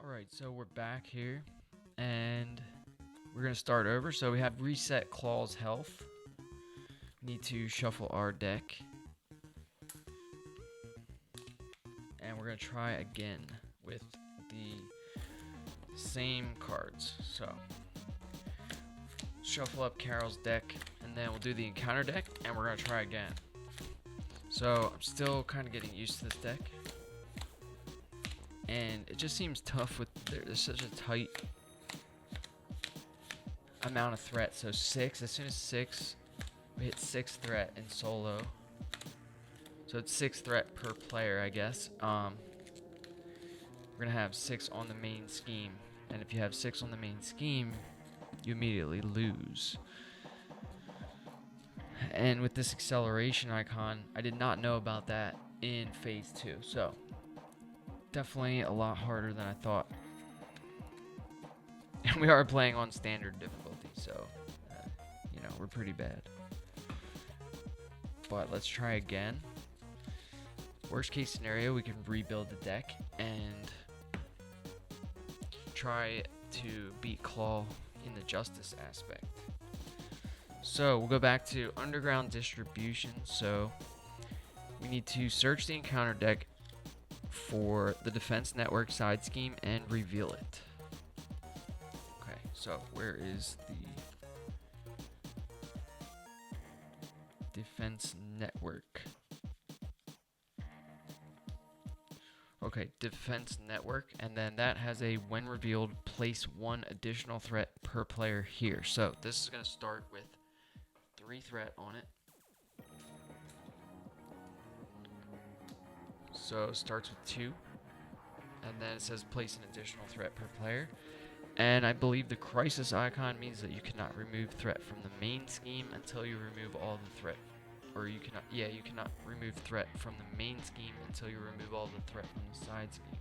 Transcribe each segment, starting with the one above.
Alright, so we're back here, and we're going to start over. So we have reset Klaw's health. Need to shuffle our deck. And we're going to try again with the same cards. So, shuffle up Carol's deck, and then we'll do the encounter deck, and we're going to try again. So, I'm still kind of getting used to this deck. And it just seems tough with there's such a tight amount of threat. So 6, as soon as 6, we hit 6 threat in solo. So it's 6 threat per player, I guess. We're gonna have 6 on the main scheme, and if you have 6 on the main scheme, you immediately lose. And with this acceleration icon, I did not know about that in phase 2. So definitely a lot harder than I thought. And we are playing on standard difficulty, so you know, we're pretty bad. But let's try again. Worst case scenario, we can rebuild the deck and try to beat Klaw in the justice aspect. So we'll go back to underground distribution. So we need to search the encounter deck for the defense network side scheme and reveal it. Okay, so where is the defense network? Okay, defense network, and then that has a when revealed, place 1 additional threat per player here. So this is going to start with 3 threat on it. So it starts with 2, and then it says place an additional threat per player. And I believe the crisis icon means that you cannot remove threat from the main scheme until you remove all the threat. Or you cannot, you cannot remove threat from the main scheme until you remove all the threat from the side scheme.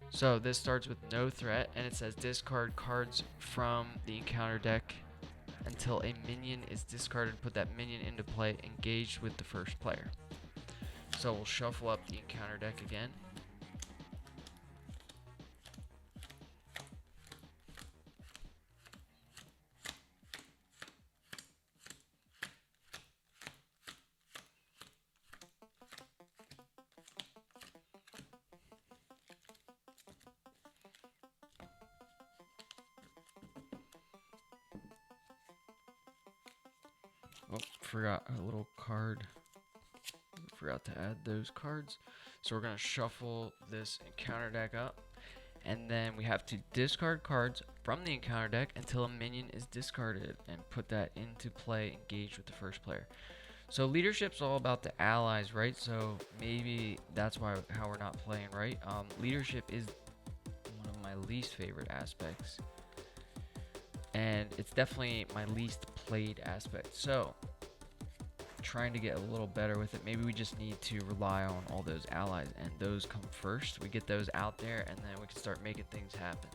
So this starts with no threat, and it says discard cards from the encounter deck until a minion is discarded. Put that minion into play, engaged with the first player. So we'll shuffle up the encounter deck again. Oh, forgot a little card. Forgot to add those cards. So we're going to shuffle this encounter deck up. And then we have to discard cards from the encounter deck until a minion is discarded and put that into play, engaged with the first player. So leadership's all about the allies, right? So maybe that's how we're not playing right. Leadership is one of my least favorite aspects. And it's definitely my least played aspect. So trying to get a little better with it. Maybe we just need to rely on all those allies, and those come first. We get those out there, and then we can start making things happen.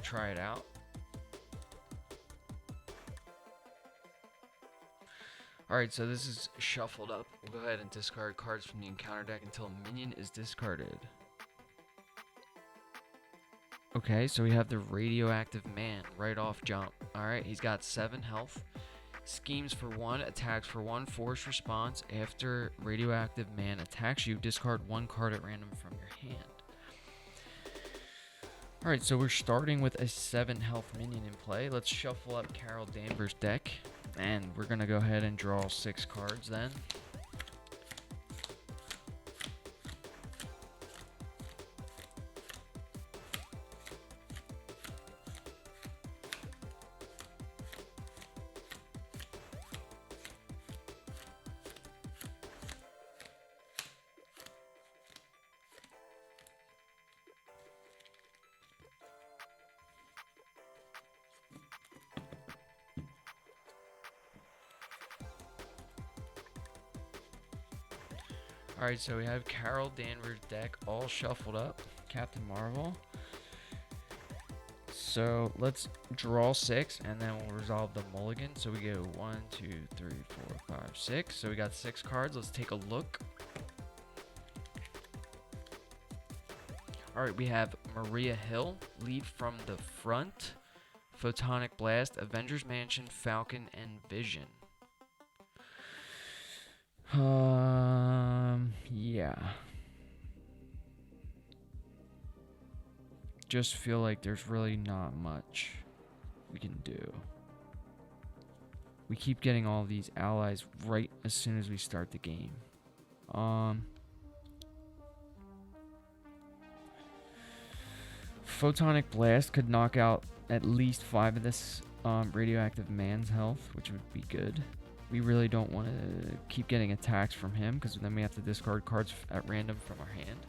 Try it out. Alright, so this is shuffled up. We'll go ahead and discard cards from the encounter deck until a minion is discarded. Okay, so we have the radioactive man right off jump. Alright, he's got 7 health. Schemes for 1, attacks for 1, force response. After radioactive man attacks you, discard 1 card at random from your hand. Alright, so we're starting with a 7 health minion in play. Let's shuffle up Carol Danvers' deck, and we're going to go ahead and draw 6 cards then. Alright, so we have Carol Danvers' deck all shuffled up. Captain Marvel. So let's draw 6, and then we'll resolve the mulligan. So we go 1, 2, 3, 4, 5, 6. So we got 6 cards. Let's take a look. Alright, we have Maria Hill, lead from the front, Photonic Blast, Avengers Mansion, Falcon, and Vision. Yeah. Just feel like there's really not much we can do. We keep getting all these allies right as soon as we start the game. Photonic Blast could knock out at least 5 of this radioactive man's health, which would be good. We really don't want to keep getting attacks from him, because then we have to discard cards at random from our hand.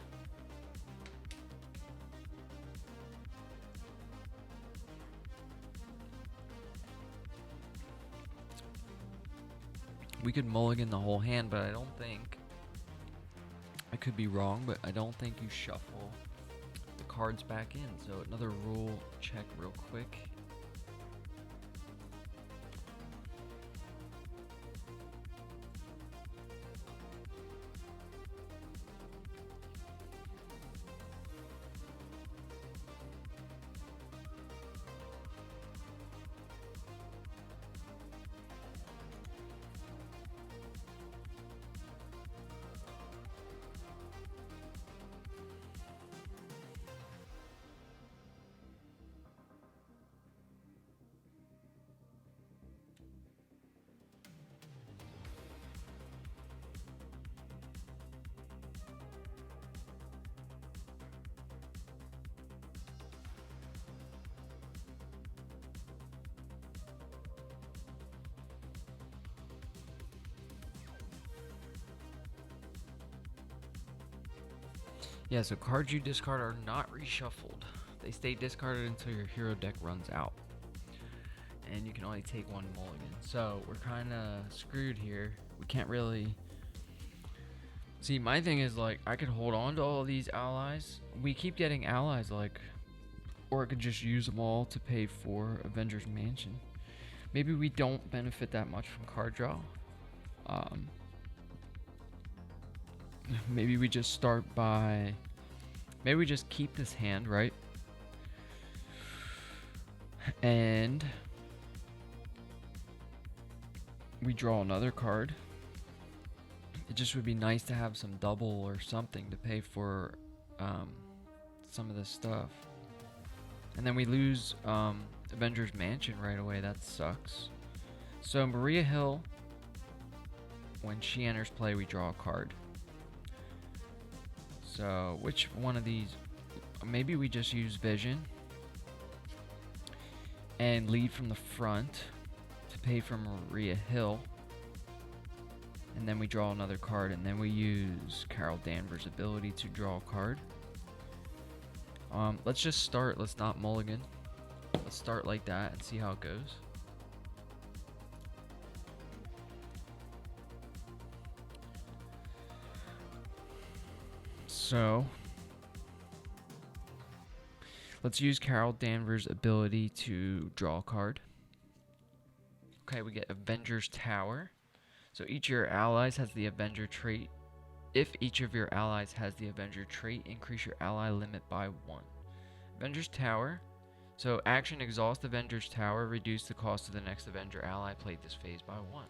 We could mulligan the whole hand, but I don't think... I could be wrong, but I don't think you shuffle the cards back in. So another rule check real quick. Yeah, so cards you discard are not reshuffled. They stay discarded until your hero deck runs out. And you can only take 1 mulligan. So we're kind of screwed here. We can't really... See, my thing is, like, I could hold on to all of these allies. We keep getting allies, like... Or I could just use them all to pay for Avengers Mansion. Maybe we don't benefit that much from card draw. Maybe we just start by... Maybe we just keep this hand, right? And... we draw another card. It just would be nice to have some double or something to pay for some of this stuff. And then we lose Avengers Mansion right away. That sucks. So Maria Hill, when she enters play, we draw a card. So which one of these? Maybe we just use Vision and lead from the front to pay for Maria Hill. And then we draw another card, and then we use Carol Danvers' ability to draw a card. Let's just start. Let's not mulligan. Let's start like that and see how it goes. So, let's use Carol Danvers' ability to draw a card. Okay, we get Avengers Tower. So each of your allies has the Avenger trait. If each of your allies has the Avenger trait, increase your ally limit by 1. Avengers Tower. So action exhaust Avengers Tower, reduce the cost of the next Avenger ally played this phase by 1.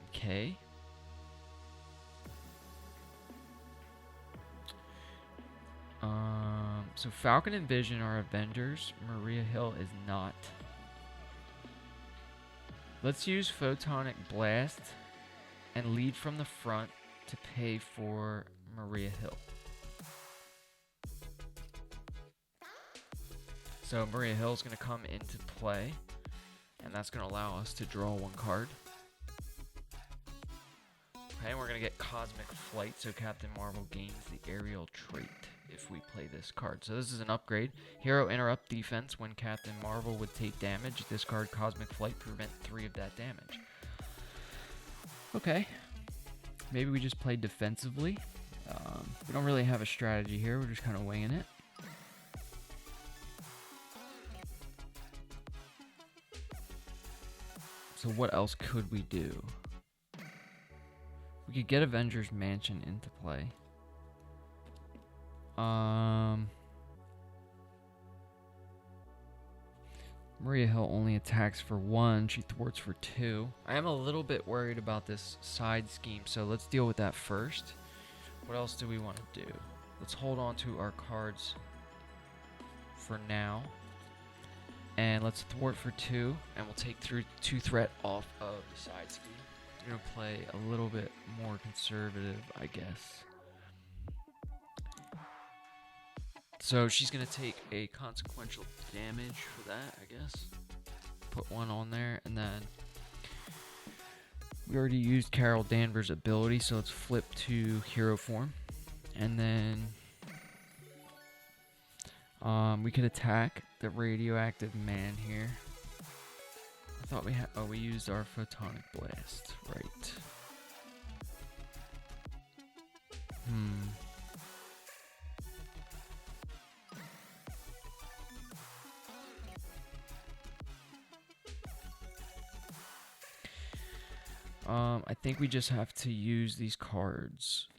Okay. So Falcon and Vision are Avengers. Maria Hill is not. Let's use Photonic Blast and lead from the front to pay for Maria Hill. So Maria Hill is going to come into play, and that's going to allow us to draw 1 card. Okay, and we're going to get Cosmic Flight, so Captain Marvel gains the aerial trait if we play this card. So this is an upgrade. Hero interrupt defense. When Captain Marvel would take damage, discard Cosmic Flight, prevent 3 of that damage. Okay. Maybe we just play defensively. We don't really have a strategy here. We're just kind of winging it. So what else could we do? We could get Avengers Mansion into play. Maria Hill only attacks for 1. She thwarts for 2. I am a little bit worried about this side scheme, so let's deal with that first. What else do we want to do? Let's hold on to our cards for now. And let's thwart for 2, and we'll take through 2 threat off of the side scheme. I'm going to play a little bit more conservative, I guess. So she's going to take a consequential damage for that, I guess. Put 1 on there, and then we already used Carol Danvers' ability, so let's flip to hero form. And then we could attack the radioactive man here. I thought we had, we used our photonic blast, right? I think we just have to use these cards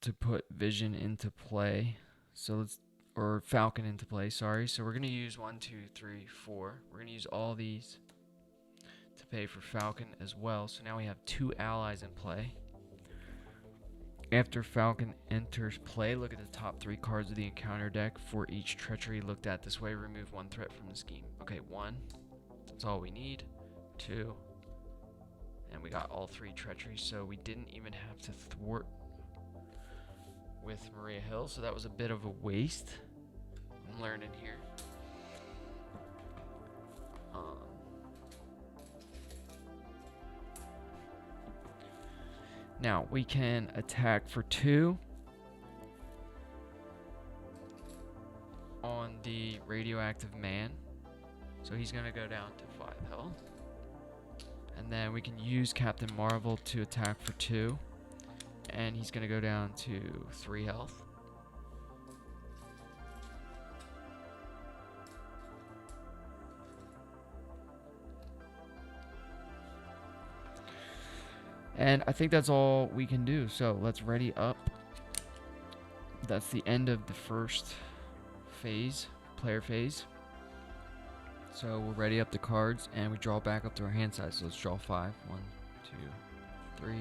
to put Vision into play. So let's, or Falcon into play, sorry. So we're going to use 1, 2, 3, 4. We're going to use all these to pay for Falcon as well. So now we have 2 allies in play. After Falcon enters play, look at the top 3 cards of the encounter deck. For each treachery looked at this way, remove 1 threat from the scheme. Okay, 1. That's all we need. 2. And we got all 3 treacheries, so we didn't even have to thwart with Maria Hill, so that was a bit of a waste. I'm learning here. Now we can attack for 2 on the radioactive man, so he's gonna go down to 5 health. And then we can use Captain Marvel to attack for 2. And he's going to go down to 3 health. And I think that's all we can do. So let's ready up. That's the end of the first phase, player phase. So we'll ready up the cards and we draw back up to our hand size. So let's draw 5. 1, 2, 3,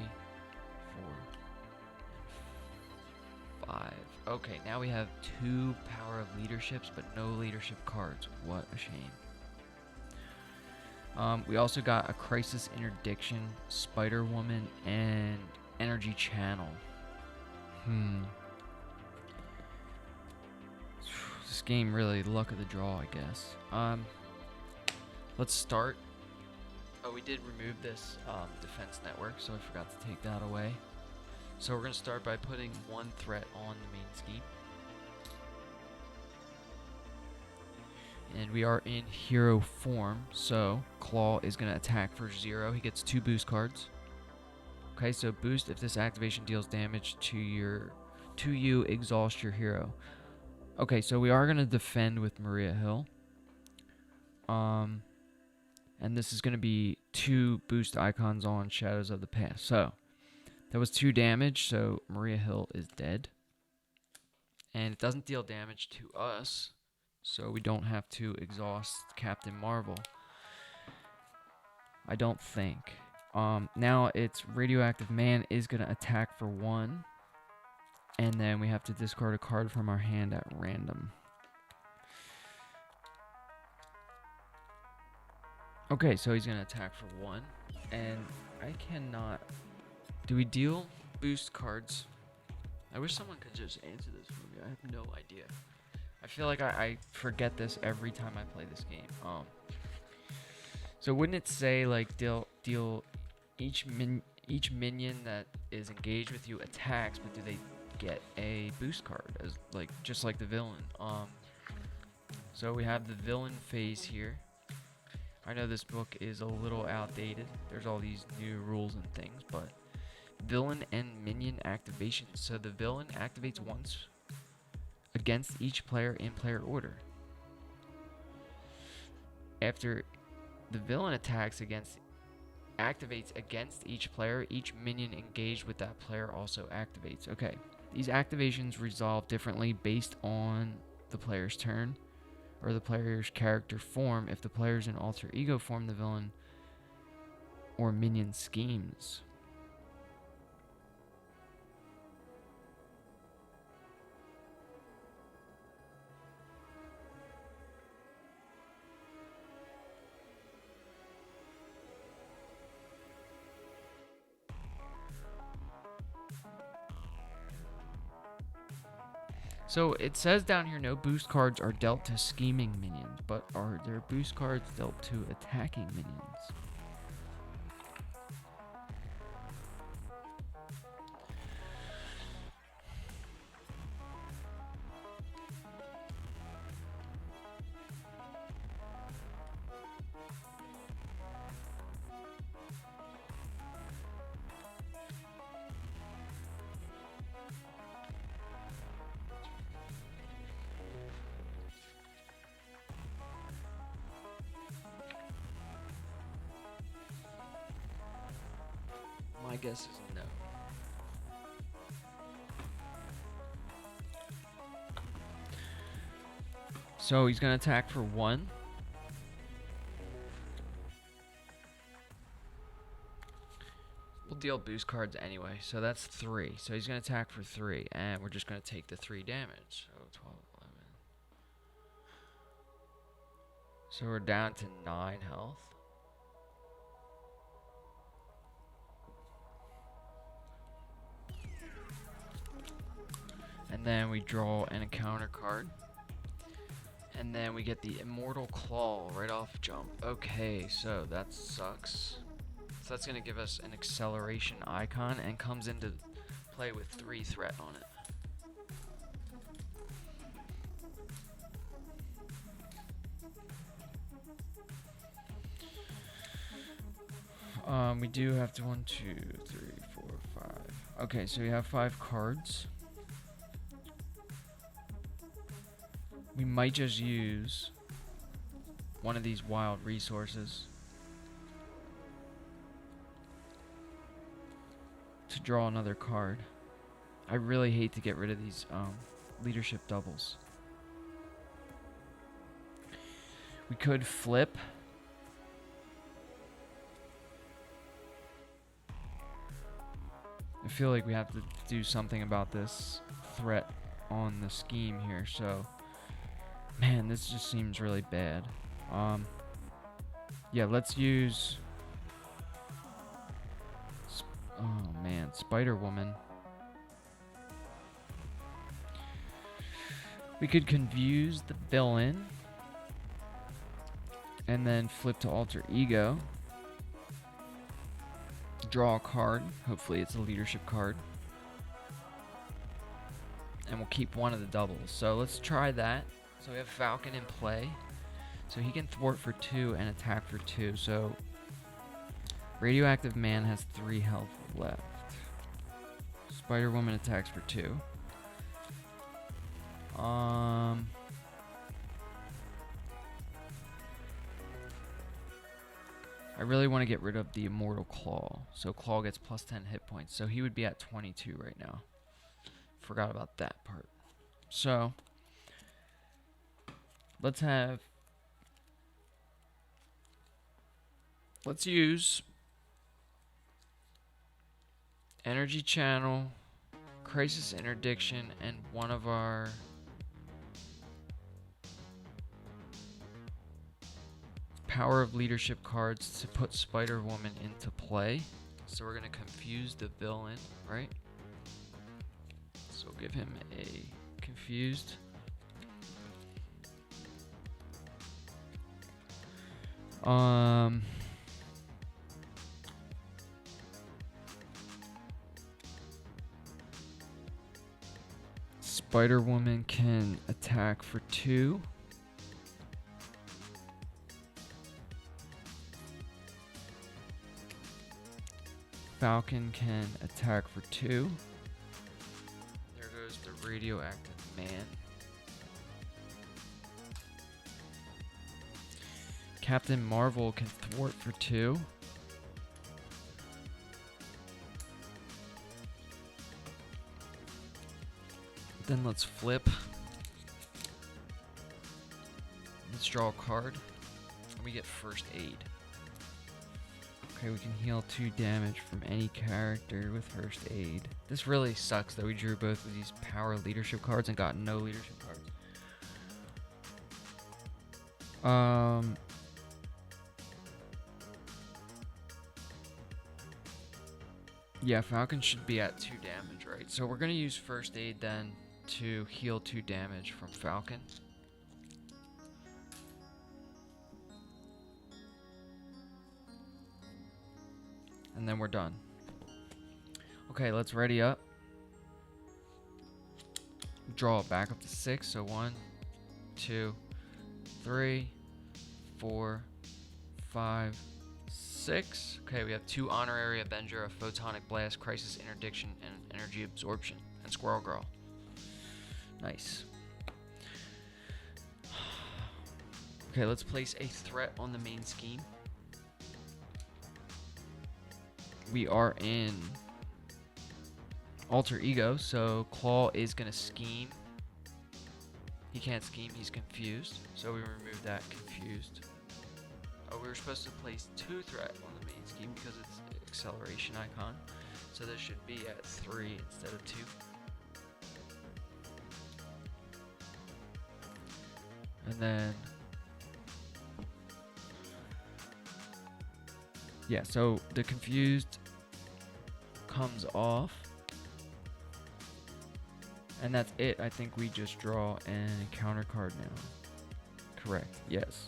4, 5. Okay, now we have 2 Power of Leaderships, but no leadership cards. What a shame. We also got a Crisis Interdiction, Spider Woman, and Energy Channel. This game really luck of the draw, I guess. Let's start. Oh, we did remove this defense network, so I forgot to take that away. So we're going to start by putting 1 threat on the main scheme. And we are in hero form, so Klaw is going to attack for 0. He gets 2 boost cards. Okay, so boost if this activation deals damage to you, exhaust your hero. Okay, so we are going to defend with Maria Hill. And this is going to be 2 boost icons on Shadows of the Past. So that was 2 damage, so Maria Hill is dead. And it doesn't deal damage to us, so we don't have to exhaust Captain Marvel. I don't think. Now it's Radioactive Man is going to attack for 1. And then we have to discard a card from our hand at random. Okay, so he's going to attack for 1. And I cannot... Do we deal boost cards? I wish someone could just answer this for me. I have no idea. I feel like I forget this every time I play this game. So wouldn't it say like deal each minion that is engaged with you attacks, but do they get a boost card as like just like the villain? So we have the villain phase here. I know this book is a little outdated. There's all these new rules and things, but villain and minion activation. So the villain activates once against each player in player order. After the villain activates against each player, each minion engaged with that player also activates. Okay. These activations resolve differently based on the player's turn or the player's character form. If the player's in alter ego form, the villain or minion schemes. So it says down here no boost cards are dealt to scheming minions, but are there boost cards dealt to attacking minions? My guess is no. So he's going to attack for 1. We'll deal boost cards anyway, so that's 3. So he's going to attack for 3, and we're just going to take the 3 damage. So 12, 11. So we're down to 9 health. And then we draw an encounter card. And then we get the Immortal Claw right off jump. Okay, so that sucks. So that's going to give us an acceleration icon and comes into play with 3 threat on it. We do have to 1, 2, 3, 4, 5. Okay, so we have 5 cards. We might just use one of these wild resources to draw another card. I really hate to get rid of these leadership doubles. We could flip. I feel like we have to do something about this threat on the scheme here, so man, this just seems really bad. Yeah, let's use oh man, Spider-Woman. We could confuse the villain and then flip to alter ego. Draw a card. Hopefully it's a leadership card. And we'll keep one of the doubles. So let's try that. So we have Falcon in play. So he can thwart for 2 and attack for 2. So Radioactive Man has 3 health left. Spider-Woman attacks for 2. I really want to get rid of the Immortal Claw. So Claw gets plus 10 hit points. So he would be at 22 right now. Forgot about that part. So let's use Energy Channel, Crisis Interdiction, and one of our Power of Leadership cards to put Spider-Woman into play. So we're going to confuse the villain, right? So we'll give him a confused. Spider-Woman can attack for 2. Falcon can attack for 2. There goes the Radioactive Man. Captain Marvel can thwart for 2. Then let's flip. Let's draw a card. And we get first aid. Okay, we can heal 2 damage from any character with first aid. This really sucks that we drew both of these power leadership cards and got no leadership cards. Yeah, Falcon should be at 2 damage, right? So we're gonna use first aid then to heal 2 damage from Falcon. And then we're done. Okay, let's ready up. Draw it back up to 6. So 1, 2, 3, 4, 5, 6. Okay, we have 2 Honorary Avenger, a Photonic Blast, Crisis Interdiction, and Energy Absorption, and Squirrel Girl. Nice. Okay, let's place a threat on the main scheme. We are in Alter Ego, so Klaw is going to scheme. He can't scheme, he's confused. So we remove that confused. Oh, we were supposed to place 2 threat on the main scheme because it's an acceleration icon. So this should be at 3 instead of 2. And then yeah, so the confused comes off. And that's it. I think we just draw an encounter card now. Correct. Yes.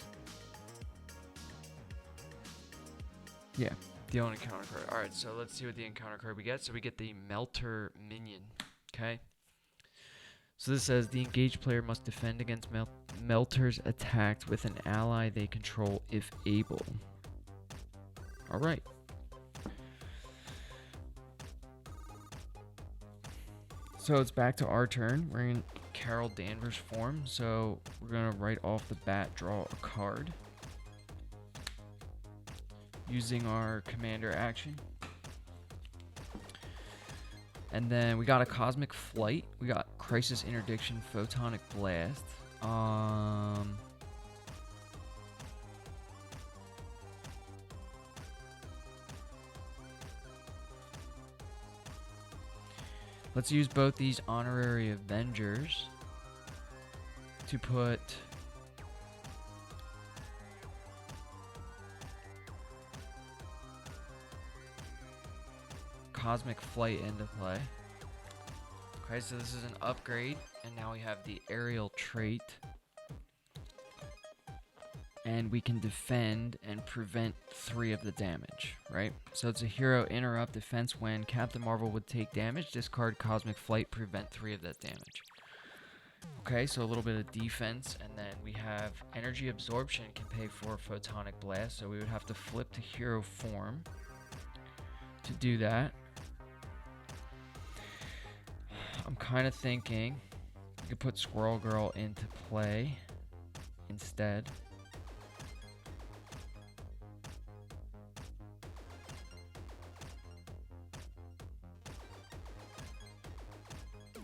Yeah, deal an encounter card. Alright, so let's see what the encounter card we get. So we get the Melter Minion. Okay. So this says the engaged player must defend against Melters attacked with an ally they control if able. Alright. So it's back to our turn. We're in Carol Danvers form. So we're going to right off the bat draw a card. Using our commander action. And then we got a Cosmic Flight. We got Crisis Interdiction, Photonic Blast. Let's use both these Honorary Avengers to put Cosmic Flight into play. Okay, so this is an upgrade, and now we have the aerial trait. And we can defend and prevent 3 of the damage, right? So it's a hero interrupt defense when Captain Marvel would take damage. Discard Cosmic Flight, prevent 3 of that damage. Okay, so a little bit of defense, and then we have Energy Absorption can pay for Photonic Blast, so we would have to flip to hero form to do that. I'm kind of thinking you could put Squirrel Girl into play instead.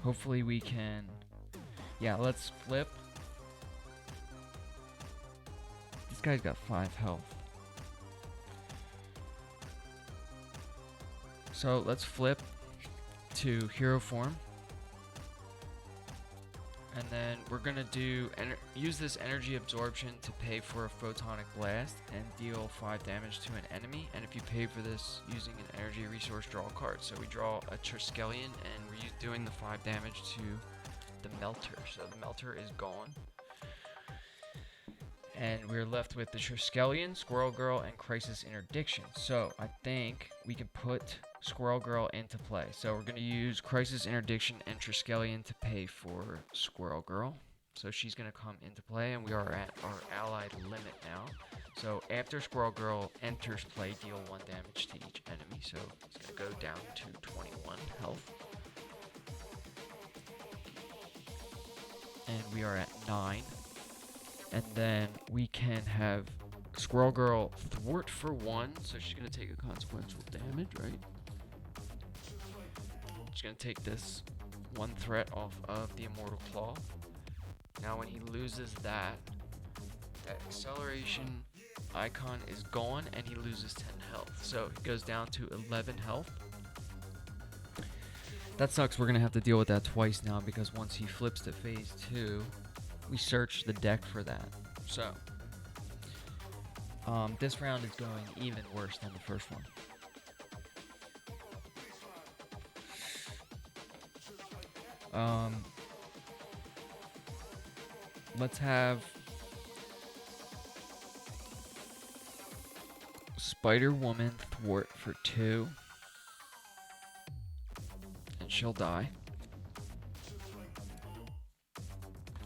Hopefully we can, yeah, let's flip. This guy's got 5 health. So let's flip to hero form. And then we're gonna use this Energy Absorption to pay for a Photonic Blast and deal 5 damage to an enemy. And if you pay for this using an energy resource, draw a card. So we draw a Triskelion, and we're doing the 5 damage to the Melter. So the Melter is gone. And we're left with the Triskelion, Squirrel Girl, and Crisis Interdiction. So I think we can put Squirrel Girl into play. So we're going to use Crisis Interdiction and Triskelion to pay for Squirrel Girl. So she's going to come into play, and we are at our allied limit now. So after Squirrel Girl enters play, deal 1 damage to each enemy. So it's going to go down to 21 health. And we are at 9. And then we can have Squirrel Girl thwart for 1, so she's going to take a consequential damage, right? She's going to take this 1 threat off of the Immortal Claw. Now when he loses that acceleration icon is gone and he loses 10 health. So he goes down to 11 health. That sucks, we're going to have to deal with that twice now because once he flips to phase 2, we search the deck for that. So, this round is going even worse than the first one. Let's have Spider-Woman thwart for 2. And she'll die.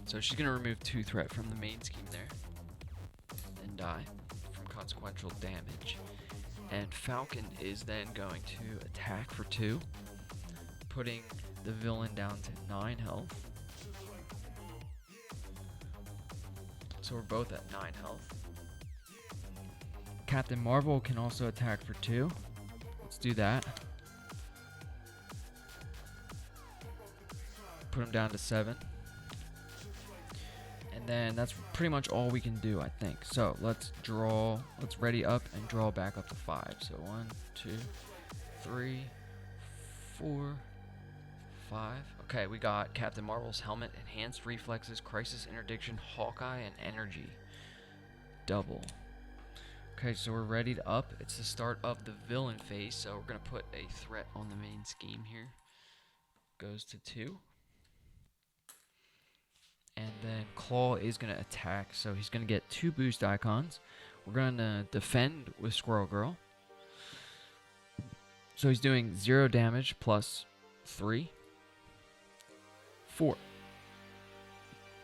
So she's going to remove 2 threat from the main scheme there. And die from consequential damage. And Falcon is then going to attack for 2. Putting the villain down to 9 health. So we're both at 9 health. Captain Marvel can also attack for 2. Let's do that. Put him down to 7. And then that's pretty much all we can do, I think. So let's ready up and draw back up to 5. So 1, 2, 3, 4, 5. Okay, we got Captain Marvel's helmet, enhanced reflexes, crisis interdiction, Hawkeye, and energy. Double. Okay, so we're ready to up. It's the start of the villain phase, so we're going to put a threat on the main scheme here. Goes to 2. And then Klaw is going to attack, so he's going to get 2 boost icons. We're going to defend with Squirrel Girl. So he's doing 0 damage plus 3. 4.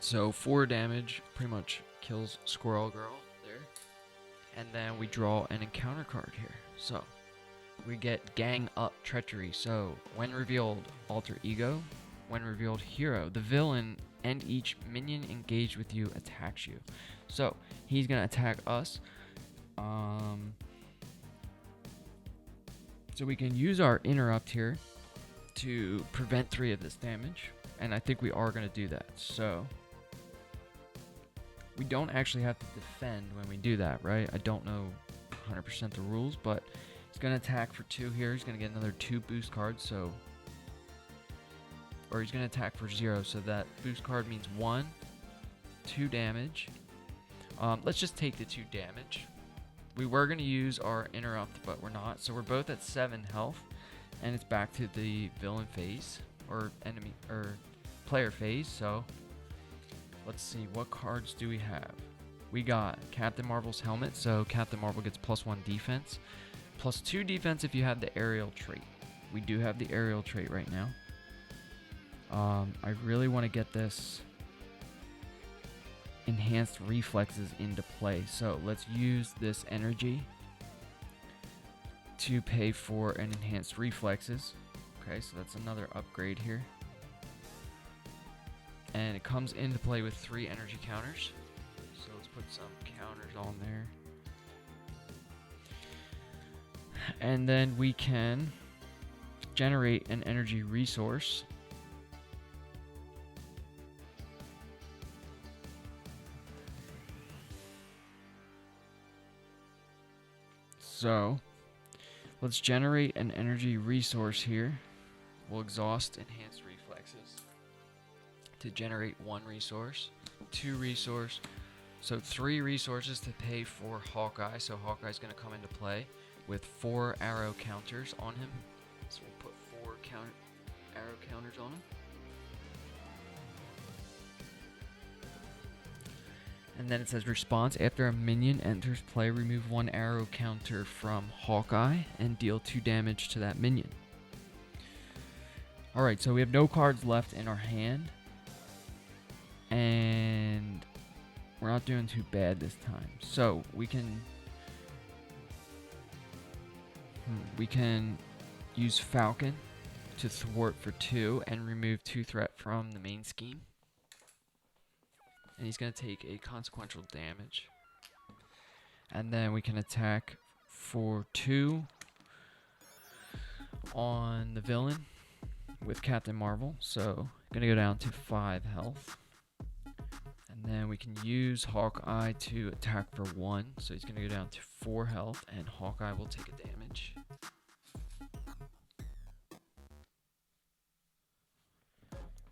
So 4 damage pretty much kills Squirrel Girl there. And then we draw an encounter card here. So we get Gang Up Treachery. So when revealed, Alter Ego. When revealed, Hero. The villain and each minion engaged with you attacks you. So he's gonna attack us. So we can use our interrupt here to prevent 3 of this damage. And I think we are gonna do that. So we don't actually have to defend when we do that, right? I don't know 100% the rules, but he's gonna attack for 2 here. He's gonna get another 2 boost cards, so, or he's gonna attack for 0, so that boost card means 1, 2 damage. Let's just take the 2 damage. We were gonna use our interrupt, but we're not, so we're both at 7 health, and it's back to the villain phase, or enemy, or player phase, so let's see, what cards do we have? We got Captain Marvel's helmet, so Captain Marvel gets +1 defense. +2 defense if you have the aerial trait. We do have the aerial trait right now. I really want to get this enhanced reflexes into play. So let's use this energy to pay for an enhanced reflexes. Okay, so that's another upgrade here. And it comes into play with 3 energy counters. So let's put some counters on there. And then we can generate an energy resource. So let's generate an energy resource here. We'll exhaust enhanced reflexes to generate 1 resource, 2 resource, so 3 resources to pay for Hawkeye. So Hawkeye's going to come into play with 4 arrow counters on him. So we'll put 4 arrow counters on him. And then it says response. After a minion enters play, remove 1 arrow counter from Hawkeye and deal 2 damage to that minion. Alright, so we have no cards left in our hand. And we're not doing too bad this time. So we can use Falcon to thwart for 2 and remove 2 threat from the main scheme. And he's going to take a consequential damage. And then we can attack for 2 on the villain. with Captain Marvel, so gonna go down to 5 health. And then we can use Hawkeye to attack for 1, so he's gonna go down to 4 health, and Hawkeye will take a damage.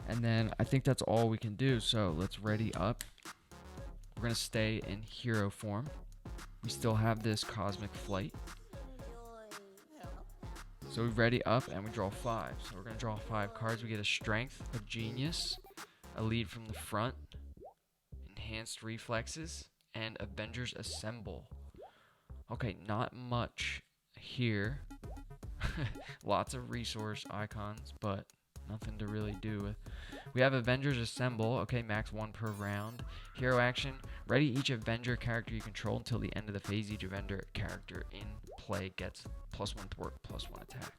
And then I think that's all we can do, so let's ready up. We're gonna stay in hero form. We still have this cosmic flight. So we ready up and we draw 5. So we're gonna draw 5 cards. We get a strength, a genius, a lead from the front, enhanced reflexes, and Avengers Assemble. Okay, not much here. Lots of resource icons, but nothing to really do with. We have Avengers Assemble. Okay, max 1 per round. Hero action. Ready each Avenger character you control until the end of the phase. Each Avenger character in play gets +1 thwart, +1 attack.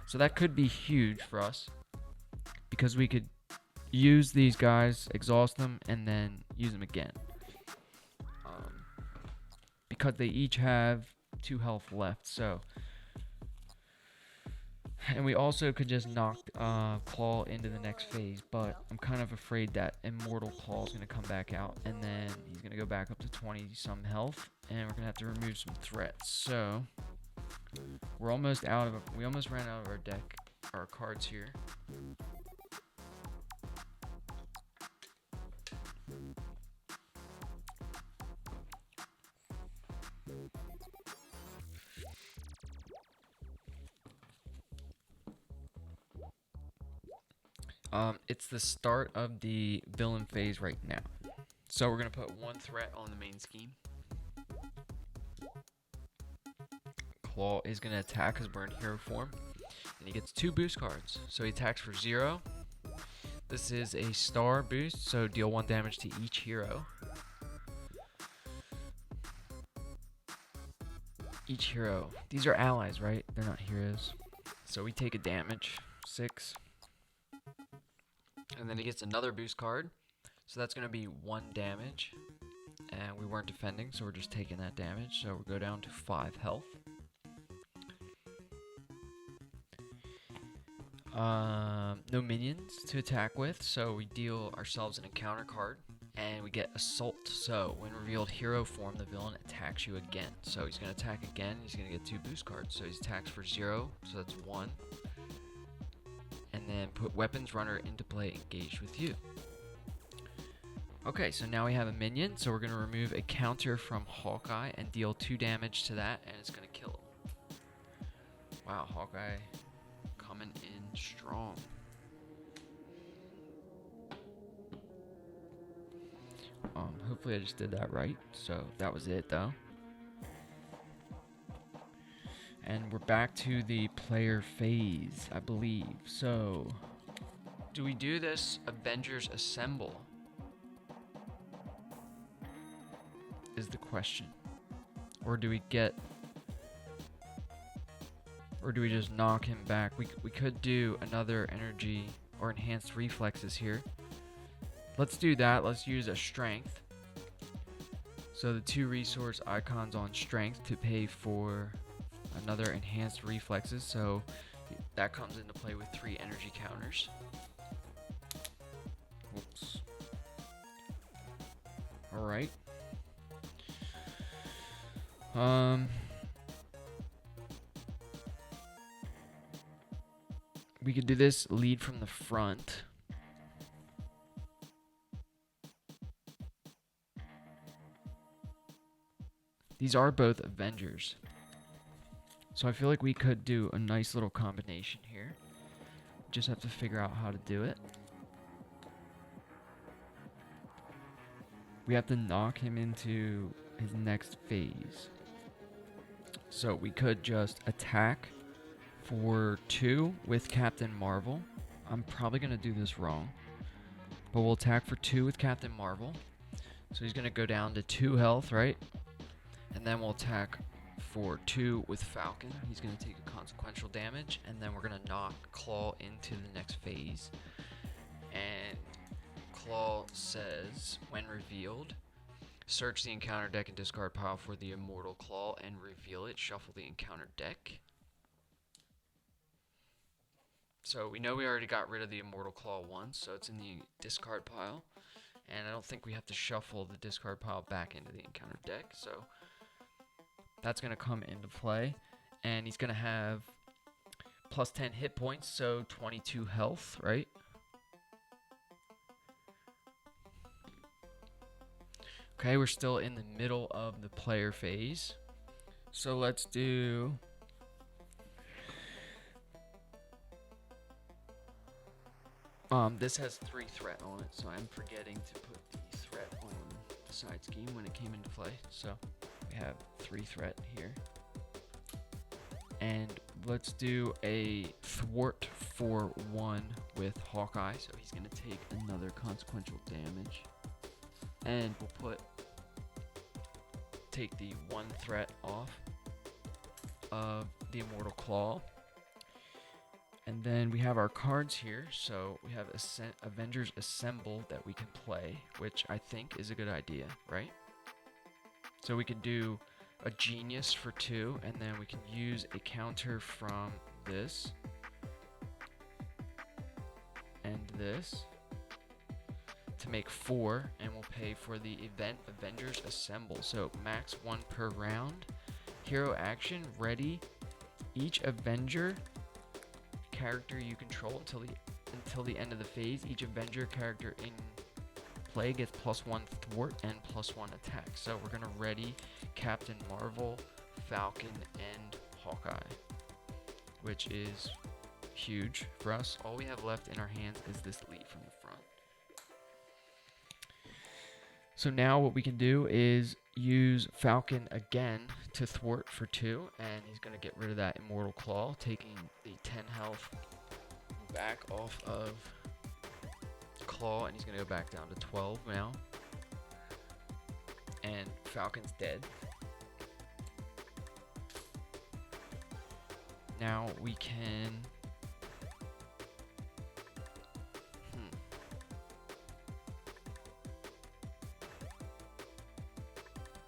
So that could be huge for us, because we could use these guys, exhaust them, and then use them again. Because they each have 2 health left, so. And we also could just knock Klaw into the next phase, but I'm kind of afraid that Immortal Claw is going to come back out, and then he's going to go back up to 20-some health, and we're going to have to remove some threats. So we almost ran out of our deck, our cards here. It's the start of the villain phase right now. So we're going to put 1 threat on the main scheme. Klaw is going to attack because we're in hero form. And he gets 2 boost cards. So he attacks for 0. This is a star boost, so deal 1 damage to each hero. Each hero. These are allies, right? They're not heroes. So we take a damage. 6. And then he gets another boost card. So that's going to be 1 damage. And we weren't defending, so we're just taking that damage. So we'll go down to 5 health. No minions to attack with, so we deal ourselves an encounter card. And we get Assault. So when revealed hero form, the villain attacks you again. So he's going to attack again. He's going to get 2 boost cards. So he attacks for 0. So that's 1. And then put Weapons Runner into play engaged with you. Okay, so now we have a minion. So we're going to remove a counter from Hawkeye and deal 2 damage to that. And it's going to kill him. Wow, Hawkeye coming in strong. Hopefully I just did that right. So that was it though. And we're back to the player phase, I believe. So do we do this Avengers Assemble? Is the question. Or do we just knock him back? We could do another energy or enhanced reflexes here. Let's do that. Let's use a strength. So the 2 resource icons on strength to pay for another enhanced reflexes. So that comes into play with 3 energy counters. Whoops. Alright. We could do this lead from the front. These are both Avengers. So I feel like we could do a nice little combination here. Just have to figure out how to do it. We have to knock him into his next phase. So we could just attack for 2 with Captain Marvel. I'm probably going to do this wrong. But we'll attack for 2 with Captain Marvel. So he's going to go down to 2 health, right? And then we'll attack for 2 with Falcon. He's going to take a consequential damage. And then we're going to knock Klaw into the next phase. And Klaw says, when revealed, search the encounter deck and discard pile for the Immortal Klaw and reveal it. Shuffle the encounter deck. So we know we already got rid of the Immortal Claw once, so it's in the discard pile. And I don't think we have to shuffle the discard pile back into the encounter deck, so that's going to come into play. And he's going to have plus 10 hit points, so 22 health, right? Okay, we're still in the middle of the player phase. So let's do... this has 3 threat on it, so I'm forgetting to put the threat on the side scheme when it came into play. So we have 3 threat here. And let's do a thwart for 1 with Hawkeye, so he's going to take another consequential damage. And we'll take the 1 threat off of the Immortal Claw. And then we have our cards here, so we have Avengers Assemble that we can play, which I think is a good idea, right? So we can do a Genius for 2, and then we can use a counter from this and this to make 4, and we'll pay for the event Avengers Assemble. So max 1 per round. Hero action, ready. Each Avenger character you control until the end of the phase. Each Avenger character in play gets +1 thwart and +1 attack. So we're gonna ready Captain Marvel, Falcon, and Hawkeye, which is huge for us. All we have left in our hands is this lead from the front. So now what we can do is use Falcon again to thwart for 2, and he's going to get rid of that Immortal Claw, taking the 10 health back off of Claw, and he's going to go back down to 12 now. And Falcon's dead. Now we can...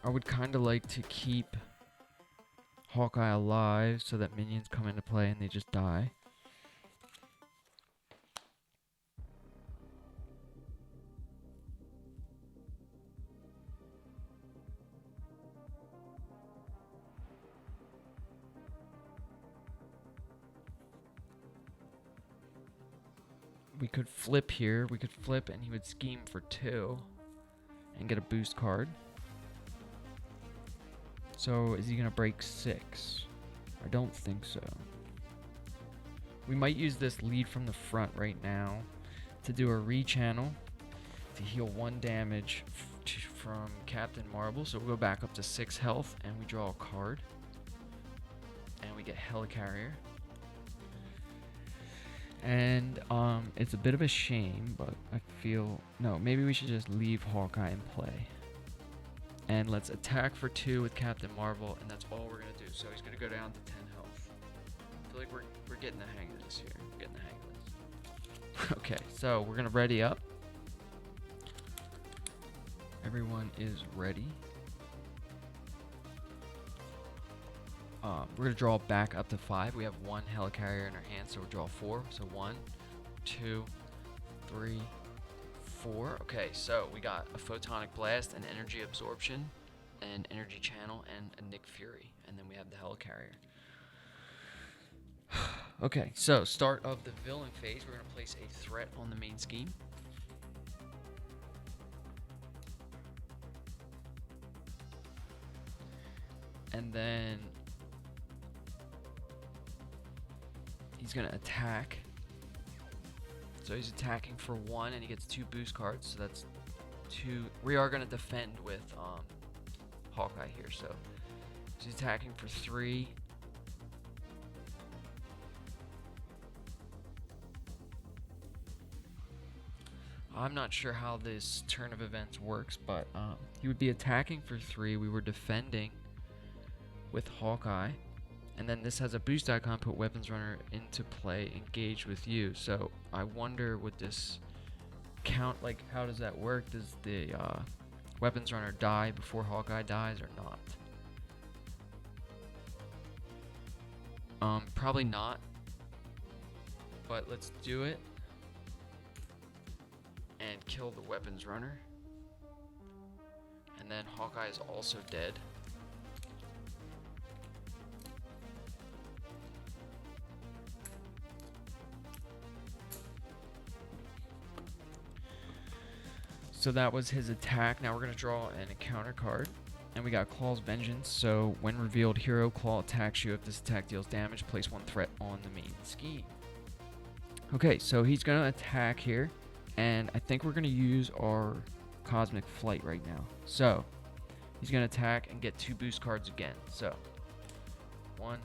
I would kind of like to keep Hawkeye alive so that minions come into play and they just die. We could flip here. We could flip and he would scheme for 2 and get a boost card. So, is he going to break 6? I don't think so. We might use this lead from the front right now to do a rechannel to heal 1 damage from Captain Marvel. So we'll go back up to 6 health and we draw a card. And we get Helicarrier. And it's a bit of a shame, but I feel... No, maybe we should just leave Hawkeye in play. And let's attack for 2 with Captain Marvel, and that's all we're going to do. So he's going to go down to 10 health. I feel like we're getting the hang of this here. We're getting the hang of this. Okay, so we're going to ready up. Everyone is ready. We're going to draw back up to 5. We have 1 Helicarrier in our hand, so we'll draw 4. So 1, 2, 3, 4. Okay, so we got a Photonic Blast, an Energy Absorption, an Energy Channel, and a Nick Fury. And then we have the Helicarrier. Okay, so start of the villain phase. We're going to place a threat on the main scheme. And then he's going to attack. So he's attacking for 1 and he gets 2 boost cards. So that's 2. We are going to defend with Hawkeye here. So he's attacking for 3. I'm not sure how this turn of events works, but he would be attacking for 3. We were defending with Hawkeye. And then this has a boost icon, put Weapons Runner into play, engage with you. So I wonder, would this count, like, how does that work? Does the Weapons Runner die before Hawkeye dies or not? Probably not. but let's do it and kill the weapons runner. And then Hawkeye is also dead. So that was his attack. Now we're going to draw an encounter card. And we got Klaw's Vengeance. So when revealed, hero Klaw attacks you. If this attack deals damage, place one threat on the main scheme. Okay, so he's going to attack here. And I think we're going to use our Cosmic Flight right now. So he's going to attack and get 2 boost cards again. So 1.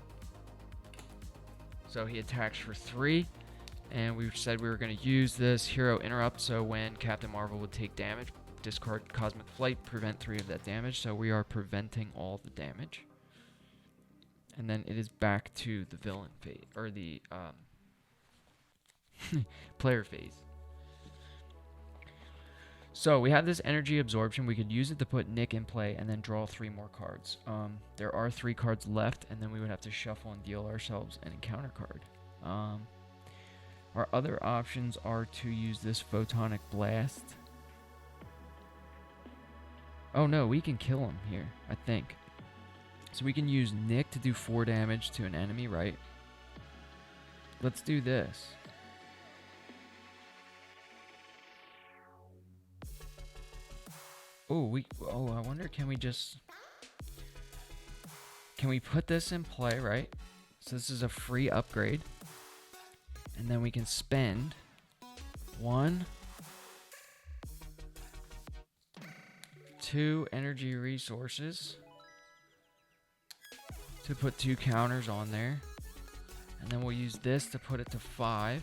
So he attacks for 3. And we said we were going to use this Hero Interrupt, so when Captain Marvel would take damage, discard Cosmic Flight, prevent 3 of that damage. So we are preventing all the damage. And then it is back to the villain phase, or the player phase. So we have this Energy Absorption. We could use it to put Nick in play and then draw 3 more cards. There are 3 cards left, and then we would have to shuffle and deal ourselves an encounter card. Our other options are to use this Photonic Blast. Oh no, we can kill him here, I think. So we can use Nick to do 4 damage to an enemy, right? Let's do this. Oh, I wonder, can we put this in play, right? So this is a free upgrade. And then we can spend 1, 2 energy resources to put 2 counters on there. And then we'll use this to put it to 5.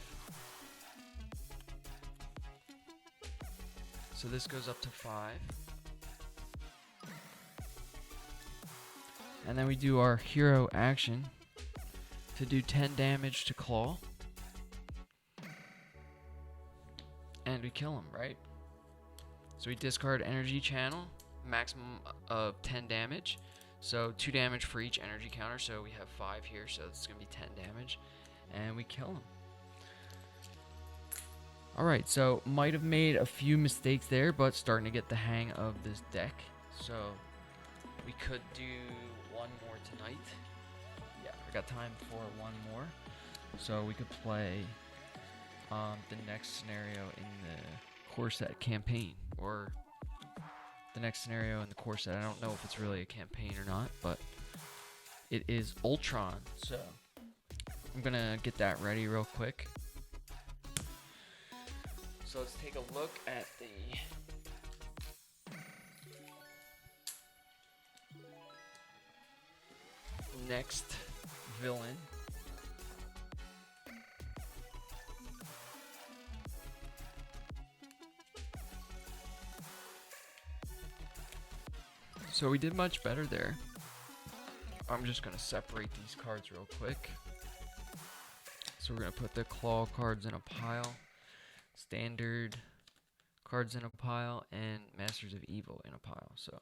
So this goes up to 5. And then we do our hero action to do 10 damage to Klaw. And we kill him, right? So we discard energy channel, maximum of 10 damage. So 2 damage for each energy counter. So we have 5 here, so it's going to be 10 damage. And we kill him. Alright, so might have made a few mistakes there, but starting to get the hang of this deck. So we could do 1 more tonight. Yeah, I got time for 1 more. So we could play the next scenario in the core set campaign, or the next scenario in the core set. I don't know if it's really a campaign or not, but it is Ultron. So I'm gonna get that ready real quick. So let's take a look at the next villain. So we did much better there. I'm just going to separate these cards real quick. So we're going to put the Klaw cards in a pile, standard cards in a pile, and Masters of Evil in a pile. So